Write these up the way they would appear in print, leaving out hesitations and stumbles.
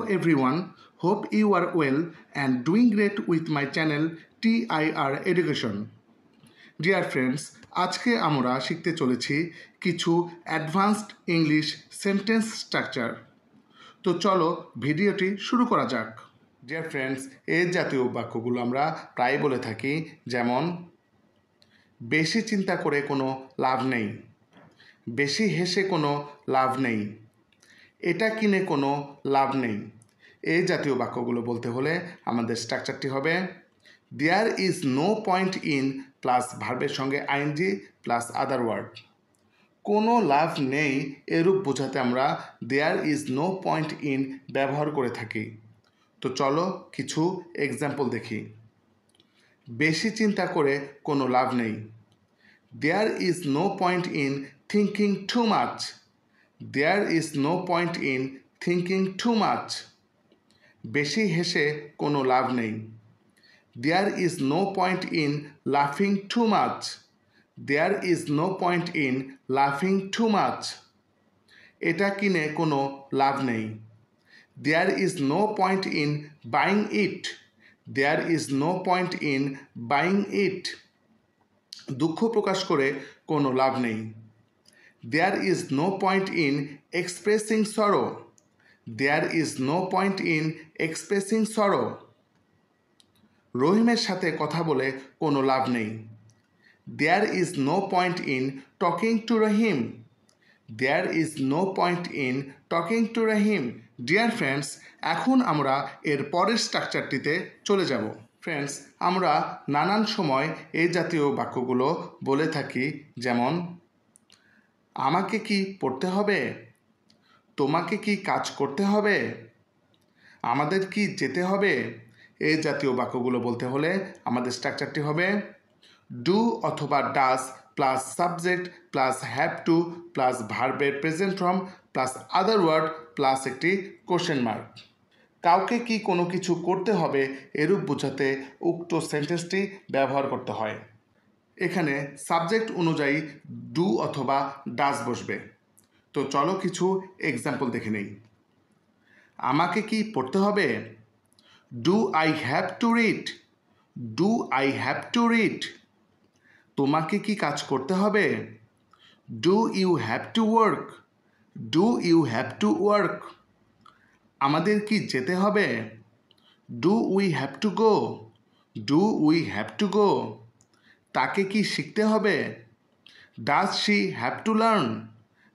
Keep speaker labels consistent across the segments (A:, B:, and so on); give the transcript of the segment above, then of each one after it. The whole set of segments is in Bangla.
A: everyone, hope you are well and doing great with my channel TIR Education. Dear friends, আজকে আমরা শিখতে চলেছি কিছু অ্যাডভান্সড ইংলিশ সেন্টেন্স স্ট্রাকচার। তো চলো ভিডিওটি শুরু করা যাক। ডিয়ার ফ্রেন্ডস, এই জাতীয় বাক্যগুলো আমরা প্রায় বলে থাকি, যেমন বেশি চিন্তা করে কোনো লাভ নেই, বেশি হেসে কোনো লাভ নেই, এটা কিনে কোনো লাভ নেই। এই জাতীয় বাক্যগুলো বলতে হলে আমাদের স্ট্রাকচারটি হবে there is no point in plus ভার্বের সঙ্গে আইএনজি প্লাস আদার ওয়ার্ড। কোনো লাভ নেই এরূপ বোঝাতে আমরা there is no point in ব্যবহার করে থাকি। তো চলো কিছু এক্সাম্পল দেখি। বেশি চিন্তা করে কোনো লাভ নেই, there is no point in thinking too much, there is no point in thinking too much. বেশি হেসে কোনো লাভ নেই, there is no point in লাফিং too much, there is no point in লাফিং টু মাচ। এটা কিনে কোনো লাভ নেই, there is no point in buying it, there is no point in buying ইট। দুঃখ প্রকাশ করে কোনো লাভ নেই, there is no point in expressing sorrow, there is no point in expressing sorrow. রহিমের সাথে কথা বলে কোনো লাভ নেই, there is no point in talking to Rahim, there is no point in talking to Rahim. Dear friends, এখন আমরা এর পরের স্ট্রাকচারটিতে চলে যাব। ফ্রেন্ডস, আমরা নানান সময় এই জাতীয় বাক্যগুলো বলে থাকি, যেমন আমাকে কি পড়তে হবে, তোমাকে কি কাজ করতে হবে, আমাদের কি যেতে হবে। এই জাতীয় বাক্যগুলো বলতে হলে আমাদের স্ট্রাকচারটি হবে ডু অথবা does plus subject plus have to plus ভার্বের present form plus other word plus একটি কোশ্চেন মার্ক। কাউকে কি কোনো কিছু করতে হবে এরূপ বোঝাতে উক্ত সেন্টেন্সটি ব্যবহার করতে হয়। এখানে সাবজেক্ট অনুযায়ী ডু অথবা ডাজ বসবে। তো চলো কিছু এক্সাম্পল দেখে নেই। আমাকে কি পড়তে হবে, do I have to read, do I have to read. তোমাকে কি কাজ করতে হবে, do you have to work, do you have to work. আমাদের কি যেতে হবে, do we have to go, do we have to go. তাকে কি শিখতে হবে, does she have to learn,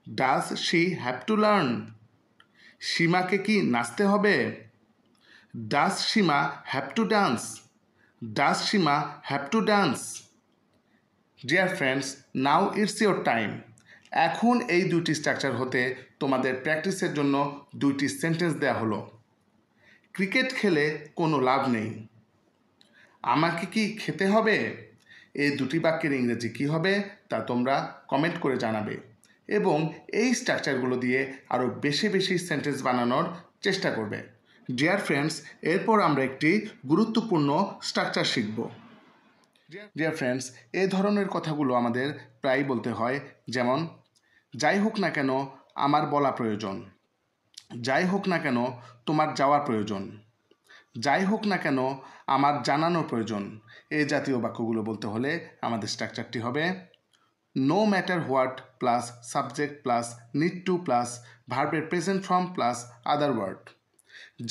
A: does she have to learn. সীমাকে কি নাচতে হবে, does Seema have to dance, does Seema have to dance. Deer friends, now it's your time. এখন এই দুইটি স্ট্রাকচার হতে তোমাদের প্র্যাকটিসের জন্য দুইটি সেন্টেন্স দেওয়া হলো। ক্রিকেট খেলে কোনো লাভ নেই, আমাকে কি খেতে হবে। এই দুটি বাক্যের ইংরেজি কী হবে তা তোমরা কমেন্ট করে জানাবে এবং এই স্ট্রাকচারগুলো দিয়ে আরও বেশি বেশি সেন্টেন্স বানানোর চেষ্টা করবে। ডিয়ার ফ্রেন্ডস, এরপর আমরা একটি গুরুত্বপূর্ণ স্ট্রাকচার শিখব। ডিয়ার ফ্রেন্ডস, এই ধরনের কথাগুলো আমাদের প্রায় বলতে হয়, যেমন যাই হোক না কেন আমার বলা প্রয়োজন, যাই হোক না কেন তোমার যাওয়ার প্রয়োজন, যাই হোক না কেন আমার জানানোর প্রয়োজন। এই জাতীয় বাক্যগুলো বলতে হলে আমাদের স্ট্রাকচারটি হবে no matter what plus subject plus need to plus ভার্বের present form plus other word.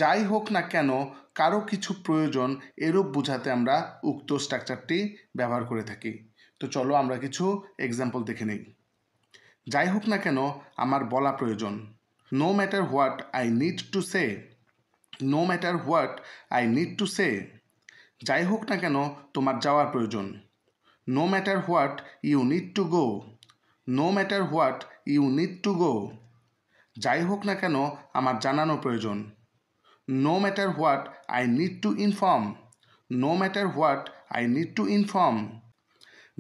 A: যাই হোক না কেন কারো কিছু প্রয়োজন এরূপ বোঝাতে আমরা উক্ত স্ট্রাকচারটি ব্যবহার করে থাকি। তো চলো আমরা কিছু এক্সাম্পল দেখে নিই। যাই হোক না কেন আমার বলা প্রয়োজন, no matter what I need to say, no matter what I need to say. যাই হোক না কেন তোমার যাওয়ার প্রয়োজন, no matter what you need to go, no matter what you need to go. যাই হোক না কেন আমার জানানো প্রয়োজন, no matter what I need to inform, no matter what I need to inform.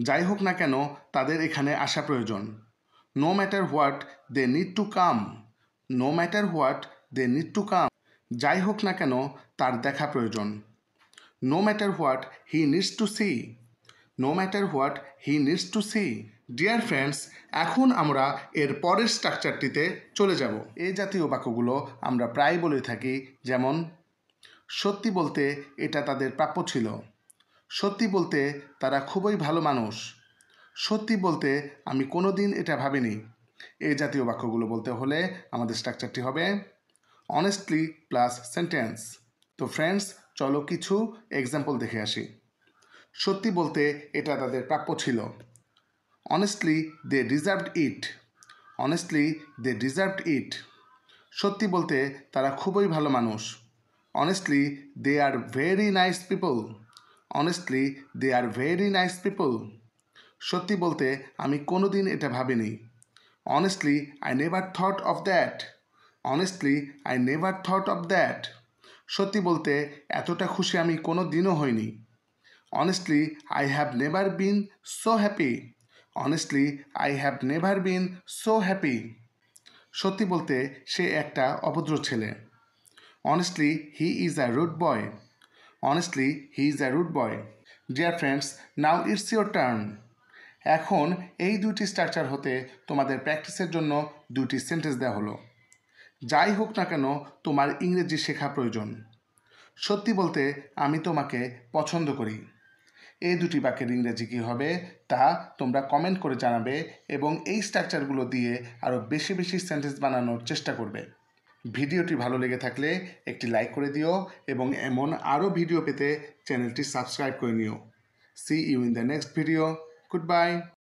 A: যাই হোক না কেন তাদের এখানে আসা প্রয়োজন, no matter what they need to come, no matter what they need to come. যাই হোক না কেন তার দেখা প্রয়োজন, no matter what he needs to see, no matter what he needs to see. Dear friends, এখন আমরা এর পরের স্ট্রাকচারটিতে চলে যাব। এই জাতীয় বাক্যগুলো আমরা প্রায় বলে থাকি, যেমন সত্যি বলতে এটা তাদের প্রাপ্য ছিল, সত্যি বলতে তারা খুবই ভালো মানুষ, সত্যি বলতে আমি কোনোদিন এটা ভাবিনি। এই জাতীয় বাক্যগুলো বলতে হলে আমাদের স্ট্রাকচারটি হবে অনেস্টলি প্লাস সেন্টেন্স। তো ফ্রেন্ডস, চলো কিছু এক্সাম্পল দেখে আসি। সত্যি বলতে এটা তাদের প্রাপ্য ছিল। Honestly they deserved it. Honestly they deserved it. সত্যি বলতে তারা খুবই ভালো মানুষ। Honestly they are very nice people. Honestly they are very nice people. সত্যি বলতে আমি কোনোদিন এটা ভাবিনি। Honestly I never thought of that. Honestly I never thought of that. সত্যি বলতে এতটা খুশি আমি কোনো দিনও হইনি। Honestly I have never been so happy. Honestly I have never been so happy. সত্যি বলতে সে একটা অভদ্র ছেলে। Honestly he is a rude boy. Honestly he is a rude boy. Dear friends, now it's your turn. এখন এই দুইটি স্ট্রাকচার হতে তোমাদের প্র্যাকটিসের জন্য দুইটি সেন্টেন্স দেওয়া হলো। যাই হোক না কেন, তোমার ইংরেজি শেখা প্রয়োজন। সত্যি বলতে আমি তোমাকে পছন্দ করি। এই দুটি বাক্যের ইংরেজি কী হবে তা তোমরা কমেন্ট করে জানাবে এবং এই স্ট্রাকচারগুলো দিয়ে আরও বেশি বেশি সেন্টেন্স বানানোর চেষ্টা করবে। ভিডিওটি ভালো লেগে থাকলে একটি লাইক করে দিও এবং এমন আরও ভিডিও পেতে চ্যানেলটি সাবস্ক্রাইব করে নিও। See you in the next video. Good bye.